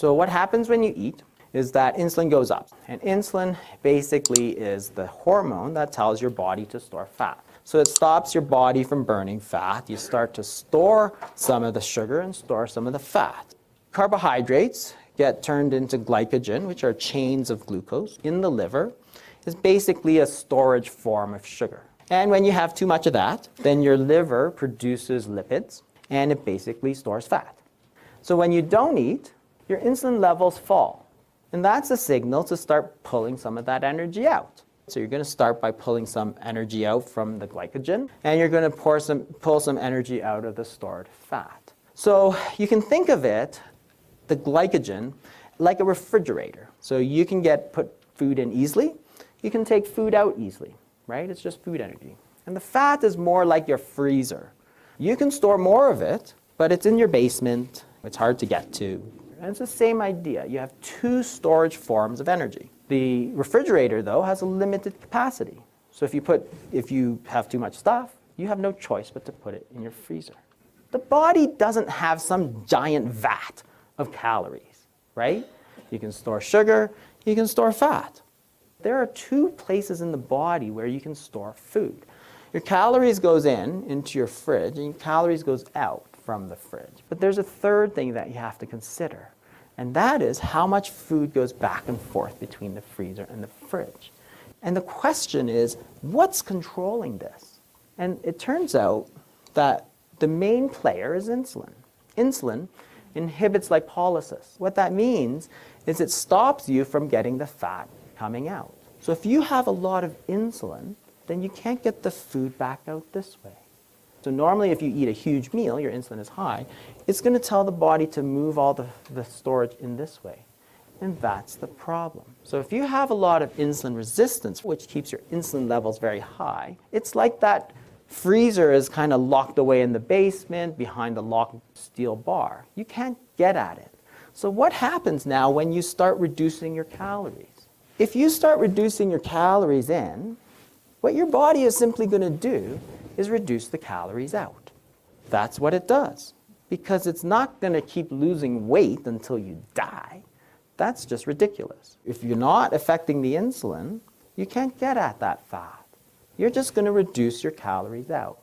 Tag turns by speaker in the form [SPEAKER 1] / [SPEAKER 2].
[SPEAKER 1] So what happens when you eat is that insulin goes up. And insulin basically is the hormone that tells your body to store fat. So it stops your body from burning fat. You start to store some of the sugar and store some of the fat. Carbohydrates get turned into glycogen, which are chains of glucose in the liver. It's basically a storage form of sugar. And when you have too much of that, then your liver produces lipids, and it basically stores fat. So when you don't eat, your insulin levels fall. And that's a signal to start pulling some of that energy out. So you're going to start by pulling some energy out from the glycogen, and you're going to pull some energy out of the stored fat. So you can think of it, the glycogen, like a refrigerator. So you can put food in easily. You can take food out easily, right? It's just food energy. And the fat is more like your freezer. You can store more of it, but it's in your basement. It's hard to get to. And it's the same idea. You have two storage forms of energy. The refrigerator, though, has a limited capacity. So if you have too much stuff, you have no choice but to put it in your freezer. The body doesn't have some giant vat of calories, right? You can store sugar, you can store fat. There are two places in the body where you can store food. Your calories goes into your fridge, and your calories goes out from the fridge. But there's a third thing that you have to consider, and that is how much food goes back and forth between the freezer and the fridge. And the question is, what's controlling this? And it turns out that the main player is insulin. Insulin inhibits lipolysis. What that means is it stops you from getting the fat coming out. So if you have a lot of insulin, then you can't get the food back out this way. So normally if you eat a huge meal, your insulin is high, it's going to tell the body to move all the storage in this way. And that's the problem. So if you have a lot of insulin resistance, which keeps your insulin levels very high, it's like that freezer is kind of locked away in the basement behind a locked steel bar. You can't get at it. So what happens now when you start reducing your calories? If you start reducing your calories in, what your body is simply going to do is reduce the calories out. That's what it does. Because it's not going to keep losing weight until you die. That's just ridiculous. If you're not affecting the insulin, you can't get at that fat. You're just going to reduce your calories out.